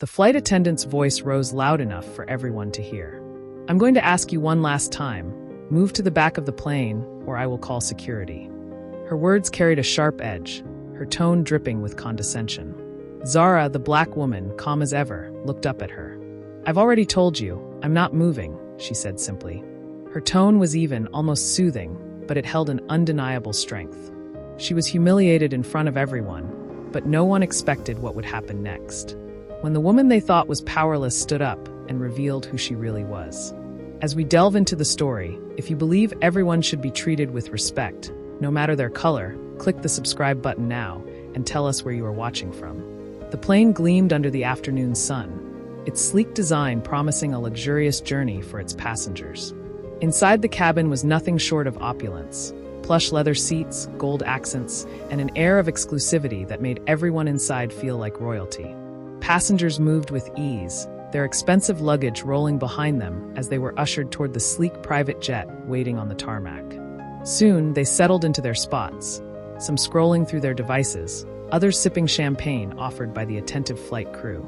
The flight attendant's voice rose loud enough for everyone to hear. "I'm going to ask you one last time. Move to the back of the plane, or I will call security." Her words carried a sharp edge, her tone dripping with condescension. Zara, the black woman, calm as ever, looked up at her. "I've already told you, I'm not moving," she said simply. Her tone was even, almost soothing, but it held an undeniable strength. She was humiliated in front of everyone, but no one expected what would happen next. When the woman they thought was powerless stood up and revealed who she really was. As we delve into the story, if you believe everyone should be treated with respect, no matter their color, click the subscribe button now and tell us where you are watching from. The plane gleamed under the afternoon sun, its sleek design promising a luxurious journey for its passengers. Inside the cabin was nothing short of opulence. Plush leather seats, gold accents, and an air of exclusivity that made everyone inside feel like royalty. Passengers moved with ease, their expensive luggage rolling behind them as they were ushered toward the sleek private jet waiting on the tarmac. Soon, they settled into their spots, some scrolling through their devices, others sipping champagne offered by the attentive flight crew.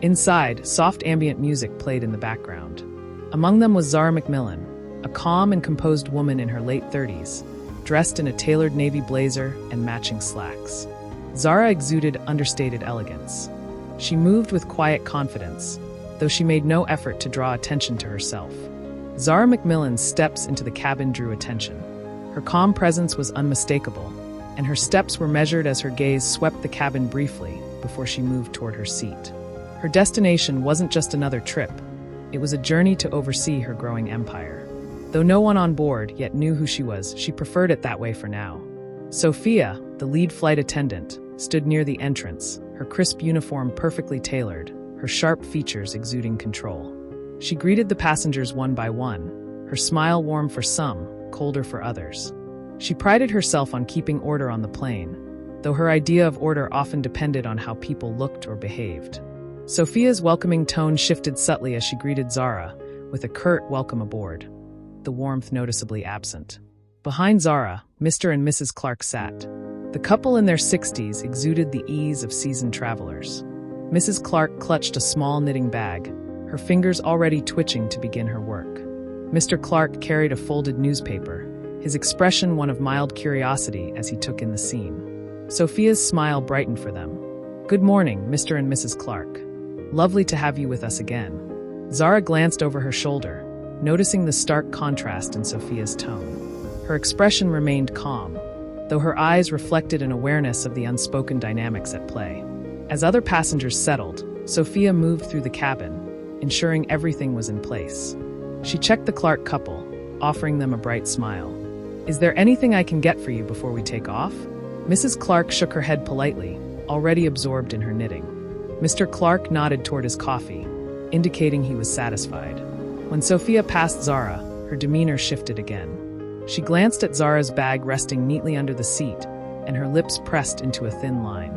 Inside, soft ambient music played in the background. Among them was Zara McMillan, a calm and composed woman in her late 30s, dressed in a tailored navy blazer and matching slacks. Zara exuded understated elegance. She moved with quiet confidence, though she made no effort to draw attention to herself. Zara McMillan's steps into the cabin drew attention. Her calm presence was unmistakable, and her steps were measured as her gaze swept the cabin briefly before she moved toward her seat. Her destination wasn't just another trip, it was a journey to oversee her growing empire. Though no one on board yet knew who she was, she preferred it that way for now. Sophia, the lead flight attendant, stood near the entrance, her crisp uniform perfectly tailored, her sharp features exuding control. She greeted the passengers one by one, her smile warm for some, colder for others. She prided herself on keeping order on the plane, though her idea of order often depended on how people looked or behaved. Sophia's welcoming tone shifted subtly as she greeted Zara, with a curt welcome aboard, the warmth noticeably absent. Behind Zara, Mr. and Mrs. Clark sat. The couple in their 60s exuded the ease of seasoned travelers. Mrs. Clark clutched a small knitting bag, her fingers already twitching to begin her work. Mr. Clark carried a folded newspaper, his expression one of mild curiosity as he took in the scene. Sophia's smile brightened for them. "Good morning, Mr. and Mrs. Clark. Lovely to have you with us again." Zara glanced over her shoulder, noticing the stark contrast in Sophia's tone. Her expression remained calm, though her eyes reflected an awareness of the unspoken dynamics at play. As other passengers settled, Sophia moved through the cabin, ensuring everything was in place. She checked the Clark couple, offering them a bright smile. "Is there anything I can get for you before we take off?" Mrs. Clark shook her head politely, already absorbed in her knitting. Mr. Clark nodded toward his coffee, indicating he was satisfied. When Sophia passed Zara, her demeanor shifted again. She glanced at Zara's bag resting neatly under the seat, and her lips pressed into a thin line.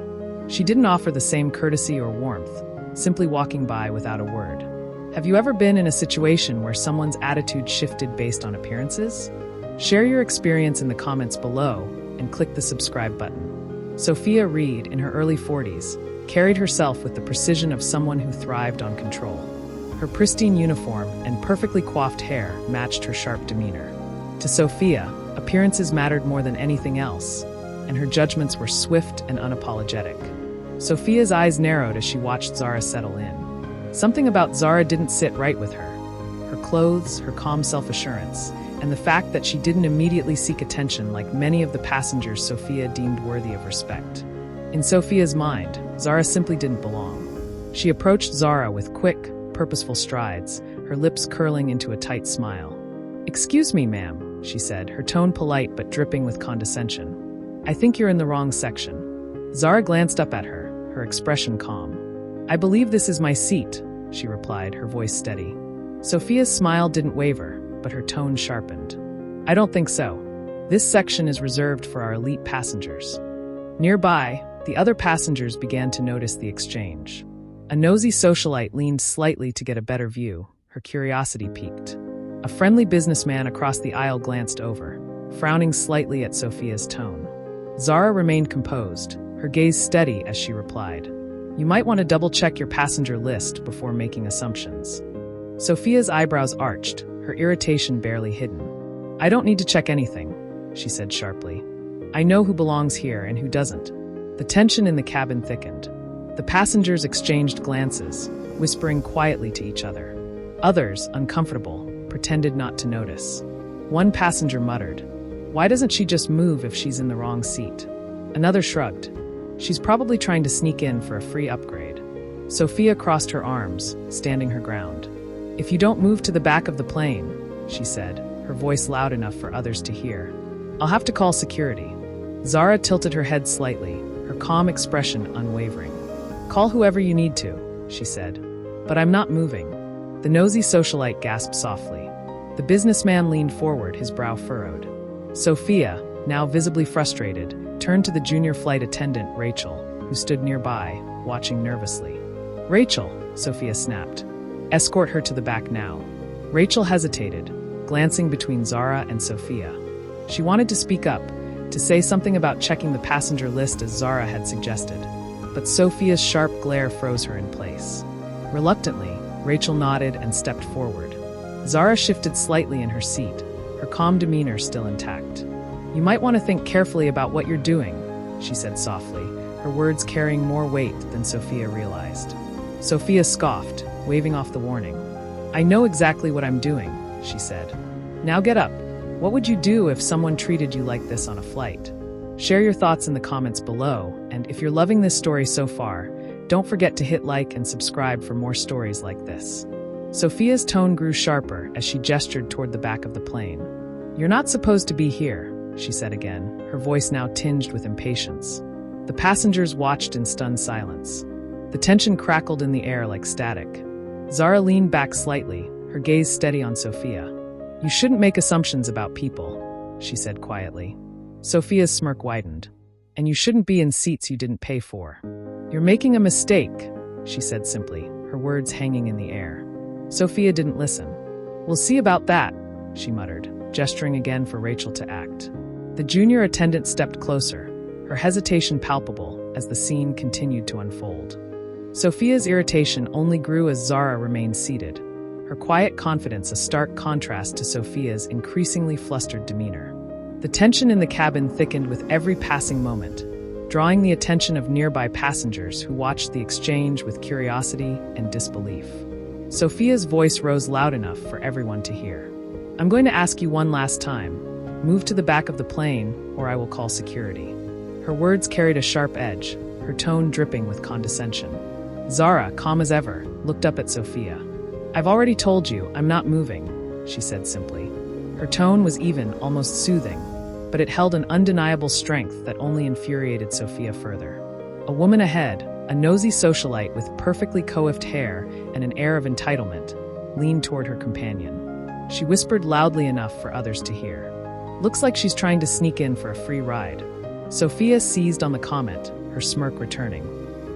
She didn't offer the same courtesy or warmth, simply walking by without a word. Have you ever been in a situation where someone's attitude shifted based on appearances? Share your experience in the comments below and click the subscribe button. Sophia Reed, in her early 40s, carried herself with the precision of someone who thrived on control. Her pristine uniform and perfectly coiffed hair matched her sharp demeanor. To Sophia, appearances mattered more than anything else, and her judgments were swift and unapologetic. Sophia's eyes narrowed as she watched Zara settle in. Something about Zara didn't sit right with her. Her clothes, her calm self-assurance, and the fact that she didn't immediately seek attention like many of the passengers Sophia deemed worthy of respect. In Sophia's mind, Zara simply didn't belong. She approached Zara with quick, purposeful strides, her lips curling into a tight smile. "Excuse me, ma'am," she said, her tone polite but dripping with condescension. "I think you're in the wrong section." Zara glanced up at her, her expression calm. "I believe this is my seat," she replied, her voice steady. Sophia's smile didn't waver, but her tone sharpened. "I don't think so. This section is reserved for our elite passengers." Nearby, the other passengers began to notice the exchange. A nosy socialite leaned slightly to get a better view, her curiosity piqued. A friendly businessman across the aisle glanced over, frowning slightly at Sophia's tone. Zara remained composed, her gaze steady as she replied, You might want to double-check your passenger list before making assumptions. Sophia's eyebrows arched, her irritation barely hidden. I don't need to check anything, she said sharply. I know who belongs here and who doesn't. The tension in the cabin thickened. The passengers exchanged glances, whispering quietly to each other. Others, uncomfortable, pretended not to notice. One passenger muttered, "Why doesn't she just move if she's in the wrong seat?" Another shrugged. "She's probably trying to sneak in for a free upgrade." Sophia crossed her arms, standing her ground. "If you don't move to the back of the plane," she said, her voice loud enough for others to hear, "I'll have to call security." Zara tilted her head slightly, her calm expression unwavering. "Call whoever you need to," she said. "But I'm not moving." The nosy socialite gasped softly. The businessman leaned forward, his brow furrowed. Sophia, now visibly frustrated, turned to the junior flight attendant, Rachel, who stood nearby, watching nervously. "Rachel," Sophia snapped. "Escort her to the back now." Rachel hesitated, glancing between Zara and Sophia. She wanted to speak up, to say something about checking the passenger list as Zara had suggested, but Sophia's sharp glare froze her in place. Reluctantly, Rachel nodded and stepped forward. Zara shifted slightly in her seat, her calm demeanor still intact. "You might want to think carefully about what you're doing," she said softly, her words carrying more weight than Sophia realized. Sophia scoffed, waving off the warning. "I know exactly what I'm doing," she said. "Now get up. What would you do if someone treated you like this on a flight?" Share your thoughts in the comments below, and if you're loving this story so far, don't forget to hit like and subscribe for more stories like this. Sophia's tone grew sharper as she gestured toward the back of the plane. "You're not supposed to be here," she said again, her voice now tinged with impatience. The passengers watched in stunned silence. The tension crackled in the air like static. Zara leaned back slightly, her gaze steady on Sophia. "You shouldn't make assumptions about people," she said quietly. Sophia's smirk widened. "And you shouldn't be in seats you didn't pay for." "You're making a mistake," she said simply, her words hanging in the air. Sophia didn't listen. "We'll see about that," she muttered, gesturing again for Rachel to act. The junior attendant stepped closer, her hesitation palpable as the scene continued to unfold. Sophia's irritation only grew as Zara remained seated, her quiet confidence a stark contrast to Sophia's increasingly flustered demeanor. The tension in the cabin thickened with every passing moment, drawing the attention of nearby passengers who watched the exchange with curiosity and disbelief. Sophia's voice rose loud enough for everyone to hear. "I'm going to ask you one last time. Move to the back of the plane, or I will call security." Her words carried a sharp edge, her tone dripping with condescension. Zara, calm as ever, looked up at Sophia. "I've already told you, I'm not moving," she said simply. Her tone was even, almost soothing, but it held an undeniable strength that only infuriated Sophia further. A woman ahead, a nosy socialite with perfectly coiffed hair and an air of entitlement, leaned toward her companion. She whispered loudly enough for others to hear. "Looks like she's trying to sneak in for a free ride." Sophia seized on the comment, her smirk returning.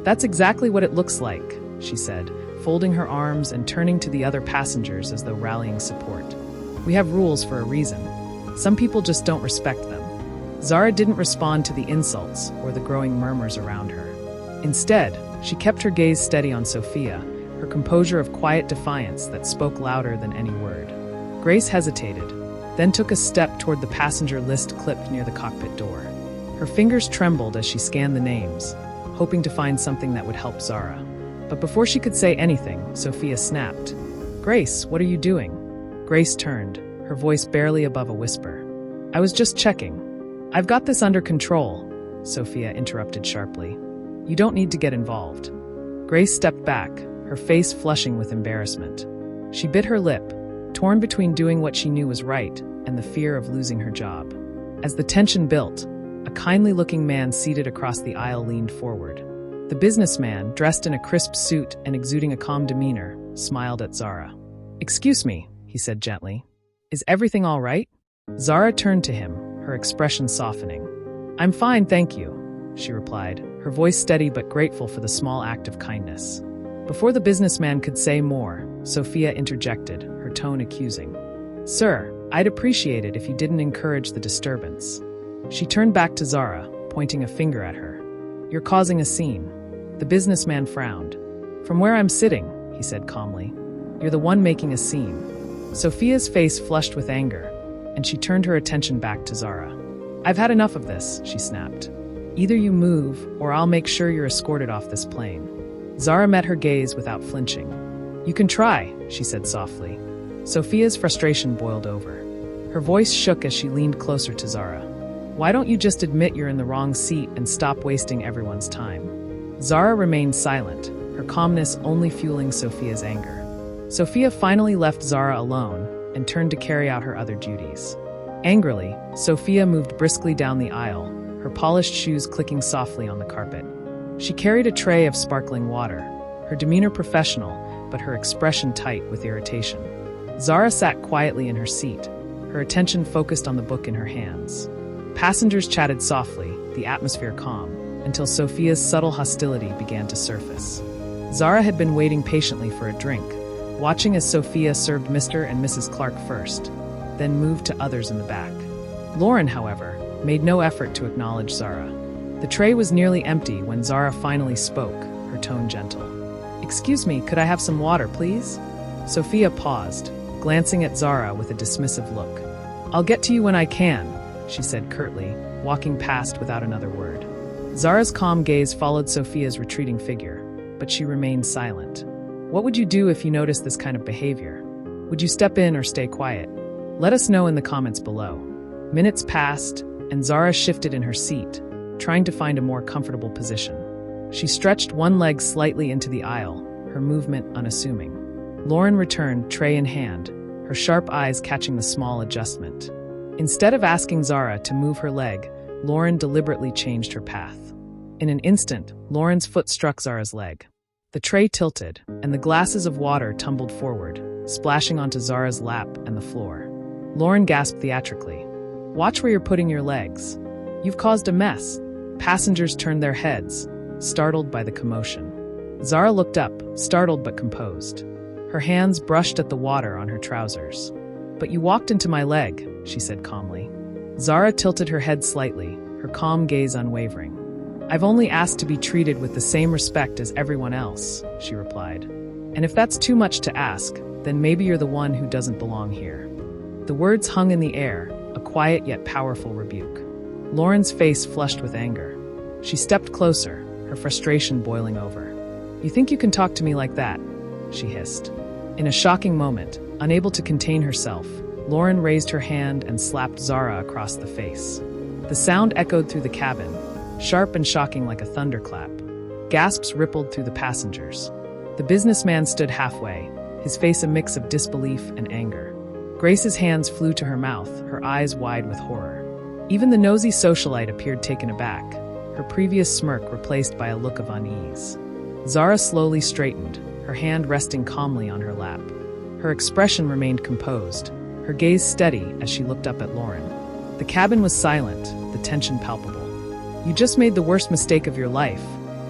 "That's exactly what it looks like," she said, folding her arms and turning to the other passengers as though rallying support. "We have rules for a reason. Some people just don't respect them." Zara didn't respond to the insults or the growing murmurs around her. Instead, she kept her gaze steady on Sophia, her composure of quiet defiance that spoke louder than any word. Grace hesitated, then took a step toward the passenger list clipped near the cockpit door. Her fingers trembled as she scanned the names, hoping to find something that would help Zara. But before she could say anything, Sophia snapped. "Grace, what are you doing?" Grace turned, her voice barely above a whisper. "I was just checking." "I've got this under control," Sophia interrupted sharply. "You don't need to get involved." Grace stepped back, her face flushing with embarrassment. She bit her lip, torn between doing what she knew was right and the fear of losing her job. As the tension built, a kindly-looking man seated across the aisle leaned forward. The businessman, dressed in a crisp suit and exuding a calm demeanor, smiled at Zara. "Excuse me," he said gently. "Is everything all right?" Zara turned to him, her expression softening. "I'm fine, thank you," she replied, her voice steady but grateful for the small act of kindness. Before the businessman could say more, Sophia interjected, her tone accusing. "Sir, I'd appreciate it if you didn't encourage the disturbance." She turned back to Zara, pointing a finger at her. "You're causing a scene." The businessman frowned. "From where I'm sitting," he said calmly. "You're the one making a scene." Sophia's face flushed with anger, and she turned her attention back to Zara. "I've had enough of this," she snapped. "Either you move, or I'll make sure you're escorted off this plane." Zara met her gaze without flinching. "You can try," she said softly. Sophia's frustration boiled over. Her voice shook as she leaned closer to Zara. "Why don't you just admit you're in the wrong seat and stop wasting everyone's time?" Zara remained silent, her calmness only fueling Sophia's anger. Sophia finally left Zara alone and turned to carry out her other duties. Angrily, Sophia moved briskly down the aisle, her polished shoes clicking softly on the carpet. She carried a tray of sparkling water, her demeanor professional, but her expression tight with irritation. Zara sat quietly in her seat, her attention focused on the book in her hands. Passengers chatted softly, the atmosphere calm, until Sophia's subtle hostility began to surface. Zara had been waiting patiently for a drink, watching as Sophia served Mr. and Mrs. Clark first, then moved to others in the back. Lauren, however, made no effort to acknowledge Zara. The tray was nearly empty when Zara finally spoke, her tone gentle. "Excuse me, could I have some water, please?" Sophia paused, glancing at Zara with a dismissive look. "I'll get to you when I can," she said curtly, walking past without another word. Zara's calm gaze followed Sophia's retreating figure, but she remained silent. What would you do if you noticed this kind of behavior? Would you step in or stay quiet? Let us know in the comments below. Minutes passed, and Zara shifted in her seat, trying to find a more comfortable position. She stretched one leg slightly into the aisle, her movement unassuming. Lauren returned, tray in hand, her sharp eyes catching the small adjustment. Instead of asking Zara to move her leg, Lauren deliberately changed her path. In an instant, Lauren's foot struck Zara's leg. The tray tilted, and the glasses of water tumbled forward, splashing onto Zara's lap and the floor. Lauren gasped theatrically. "Watch where you're putting your legs. You've caused a mess." Passengers turned their heads, startled by the commotion. Zara looked up, startled but composed. Her hands brushed at the water on her trousers. "But you walked into my leg," she said calmly. Zara tilted her head slightly, her calm gaze unwavering. "I've only asked to be treated with the same respect as everyone else," she replied. "And if that's too much to ask, then maybe you're the one who doesn't belong here." The words hung in the air, a quiet yet powerful rebuke. Lauren's face flushed with anger. She stepped closer, her frustration boiling over. "You think you can talk to me like that?" she hissed. In a shocking moment, unable to contain herself, Lauren raised her hand and slapped Zara across the face. The sound echoed through the cabin, sharp and shocking like a thunderclap. Gasps rippled through the passengers. The businessman stood halfway, his face a mix of disbelief and anger. Grace's hands flew to her mouth, her eyes wide with horror. Even the nosy socialite appeared taken aback, her previous smirk replaced by a look of unease. Zara slowly straightened, her hand resting calmly on her lap. Her expression remained composed, her gaze steady as she looked up at Lauren. The cabin was silent, the tension palpable. "You just made the worst mistake of your life,"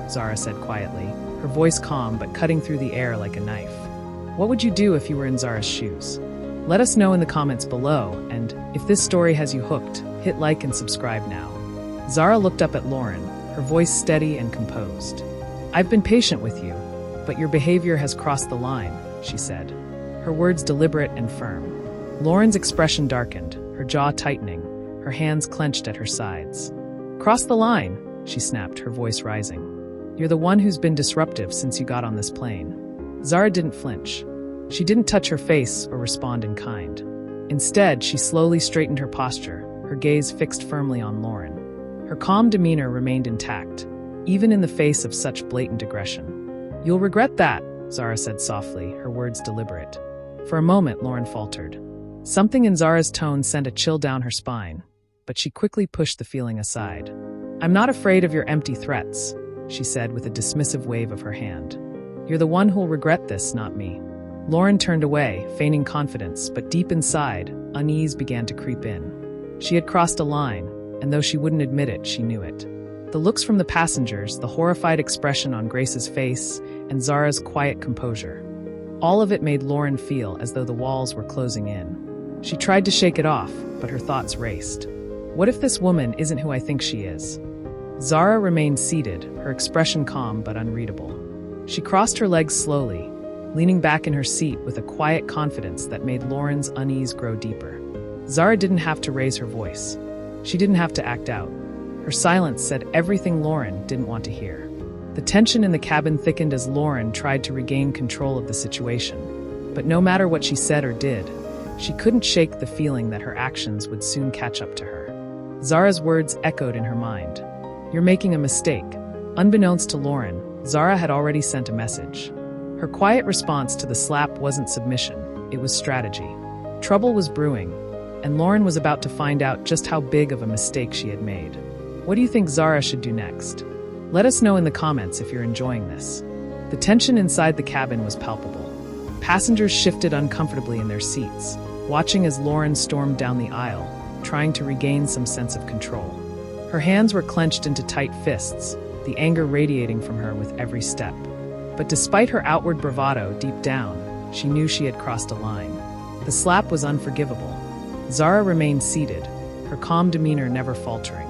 Zara said quietly, her voice calm but cutting through the air like a knife. What would you do if you were in Zara's shoes? Let us know in the comments below, and if this story has you hooked, hit like and subscribe now. Zara looked up at Lauren, her voice steady and composed. "I've been patient with you, but your behavior has crossed the line," she said, her words deliberate and firm. Lauren's expression darkened, her jaw tightening, her hands clenched at her sides. "Cross the line," she snapped, her voice rising. "You're the one who's been disruptive since you got on this plane." Zara didn't flinch. She didn't touch her face or respond in kind. Instead, she slowly straightened her posture, her gaze fixed firmly on Lauren. Her calm demeanor remained intact, even in the face of such blatant aggression. "You'll regret that," Zara said softly, her words deliberate. For a moment, Lauren faltered. Something in Zara's tone sent a chill down her spine, but she quickly pushed the feeling aside. "I'm not afraid of your empty threats," she said with a dismissive wave of her hand. "You're the one who'll regret this, not me." Lauren turned away, feigning confidence, but deep inside, unease began to creep in. She had crossed a line, and though she wouldn't admit it, she knew it. The looks from the passengers, the horrified expression on Grace's face, and Zara's quiet composure. All of it made Lauren feel as though the walls were closing in. She tried to shake it off, but her thoughts raced. What if this woman isn't who I think she is? Zara remained seated, her expression calm but unreadable. She crossed her legs slowly, leaning back in her seat with a quiet confidence that made Lauren's unease grow deeper. Zara didn't have to raise her voice. She didn't have to act out. Her silence said everything Lauren didn't want to hear. The tension in the cabin thickened as Lauren tried to regain control of the situation. But no matter what she said or did, she couldn't shake the feeling that her actions would soon catch up to her. Zara's words echoed in her mind. "You're making a mistake." Unbeknownst to Lauren, Zara had already sent a message. Her quiet response to the slap wasn't submission, it was strategy. Trouble was brewing, and Lauren was about to find out just how big of a mistake she had made. What do you think Zara should do next? Let us know in the comments if you're enjoying this. The tension inside the cabin was palpable. Passengers shifted uncomfortably in their seats, watching as Lauren stormed down the aisle, trying to regain some sense of control. Her hands were clenched into tight fists, the anger radiating from her with every step. But despite her outward bravado deep down, she knew she had crossed a line. The slap was unforgivable. Zara remained seated, her calm demeanor never faltering.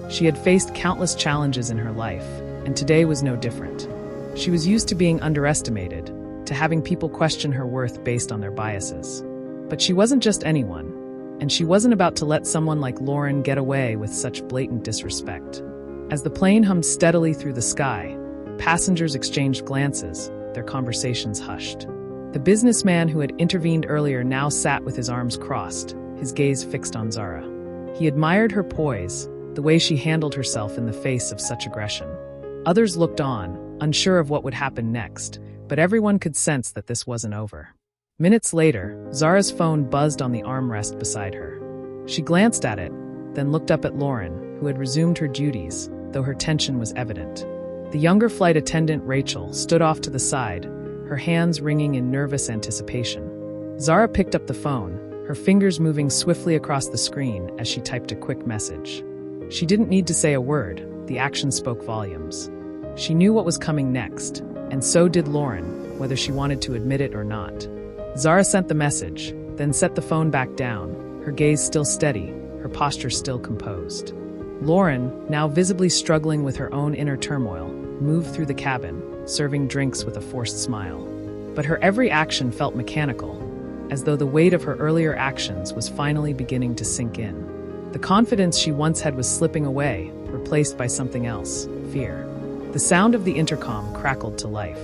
She had faced countless challenges in her life, and today was no different. She was used to being underestimated, to having people question her worth based on their biases. But she wasn't just anyone, and she wasn't about to let someone like Lauren get away with such blatant disrespect. As the plane hummed steadily through the sky, passengers exchanged glances, their conversations hushed. The businessman who had intervened earlier now sat with his arms crossed, his gaze fixed on Zara. He admired her poise, the way she handled herself in the face of such aggression. Others looked on, unsure of what would happen next, but everyone could sense that this wasn't over. Minutes later, Zara's phone buzzed on the armrest beside her. She glanced at it, then looked up at Lauren, who had resumed her duties, though her tension was evident. The younger flight attendant, Rachel, stood off to the side, her hands wringing in nervous anticipation. Zara picked up the phone, her fingers moving swiftly across the screen as she typed a quick message. She didn't need to say a word, the action spoke volumes. She knew what was coming next, and so did Lauren, whether she wanted to admit it or not. Zara sent the message, then set the phone back down, her gaze still steady, her posture still composed. Lauren, now visibly struggling with her own inner turmoil, moved through the cabin, serving drinks with a forced smile. But her every action felt mechanical, as though the weight of her earlier actions was finally beginning to sink in. The confidence she once had was slipping away, replaced by something else, fear. The sound of the intercom crackled to life.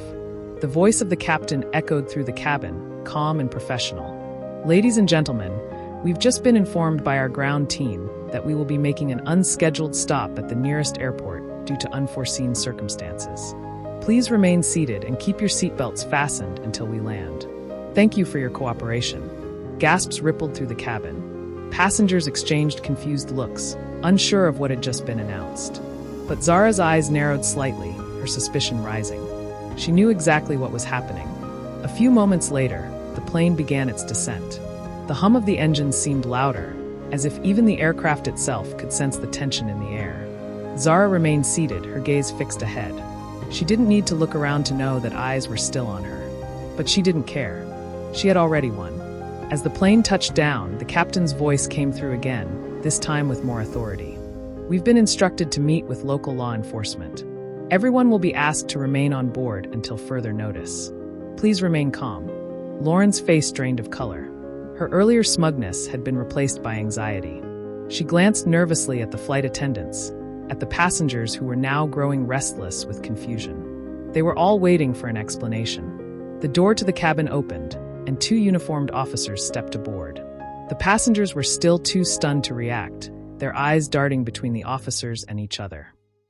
The voice of the captain echoed through the cabin, calm and professional. "Ladies and gentlemen, we've just been informed by our ground team that we will be making an unscheduled stop at the nearest airport due to unforeseen circumstances. Please remain seated and keep your seatbelts fastened until we land. Thank you for your cooperation." Gasps rippled through the cabin. Passengers exchanged confused looks, unsure of what had just been announced. But Zara's eyes narrowed slightly, her suspicion rising. She knew exactly what was happening. A few moments later, the plane began its descent. The hum of the engines seemed louder, as if even the aircraft itself could sense the tension in the air. Zara remained seated, her gaze fixed ahead. She didn't need to look around to know that eyes were still on her. But she didn't care. She had already won. As the plane touched down, the captain's voice came through again, this time with more authority. "We've been instructed to meet with local law enforcement. Everyone will be asked to remain on board until further notice. Please remain calm." Lauren's face drained of color. Her earlier smugness had been replaced by anxiety. She glanced nervously at the flight attendants, at the passengers who were now growing restless with confusion. They were all waiting for an explanation. The door to the cabin opened, and two uniformed officers stepped aboard. The passengers were still too stunned to react, their eyes darting between the officers and each other.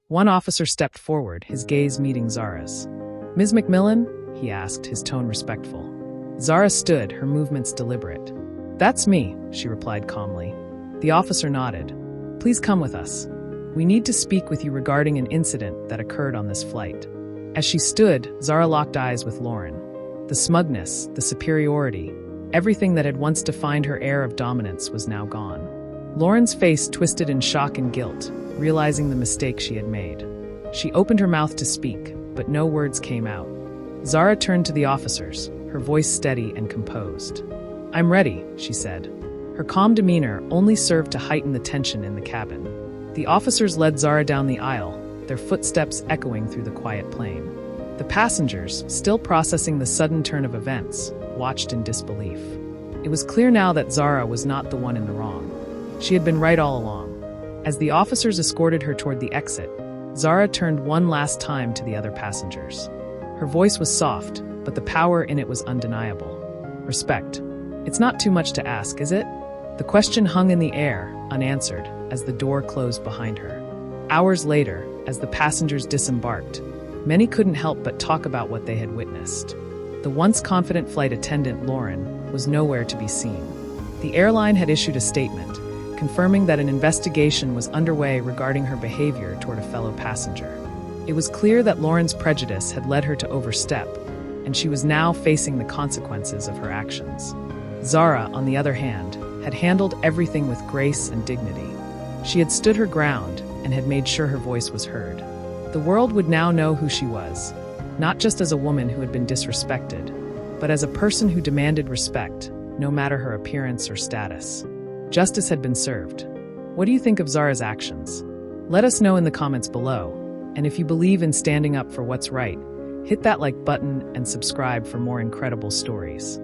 One officer stepped forward, his gaze meeting Zara's. "Ms. McMillan?" he asked, his tone respectful. Zara stood, her movements deliberate. "That's me," she replied calmly. The officer nodded. "Please come with us. We need to speak with you regarding an incident that occurred on this flight." As she stood, Zara locked eyes with Lauren. The smugness, the superiority, everything that had once defined her air of dominance was now gone. Lauren's face twisted in shock and guilt, realizing the mistake she had made. She opened her mouth to speak, but no words came out. Zara turned to the officers, her voice steady and composed. "I'm ready," she said. Her calm demeanor only served to heighten the tension in the cabin. The officers led Zara down the aisle, their footsteps echoing through the quiet plane. The passengers, still processing the sudden turn of events, watched in disbelief. It was clear now that Zara was not the one in the wrong. She had been right all along. As the officers escorted her toward the exit, Zara turned one last time to the other passengers. Her voice was soft, but the power in it was undeniable. Respect. It's not too much to ask, is it? The question hung in the air, unanswered, as the door closed behind her. Hours later, as the passengers disembarked, many couldn't help but talk about what they had witnessed. The once confident flight attendant, Lauren, was nowhere to be seen. The airline had issued a statement, confirming that an investigation was underway regarding her behavior toward a fellow passenger. It was clear that Lauren's prejudice had led her to overstep, and she was now facing the consequences of her actions. Zara, on the other hand, had handled everything with grace and dignity. She had stood her ground and had made sure her voice was heard. The world would now know who she was, not just as a woman who had been disrespected, but as a person who demanded respect, no matter her appearance or status. Justice had been served. What do you think of Zara's actions? Let us know in the comments below. And if you believe in standing up for what's right, hit that like button and subscribe for more incredible stories.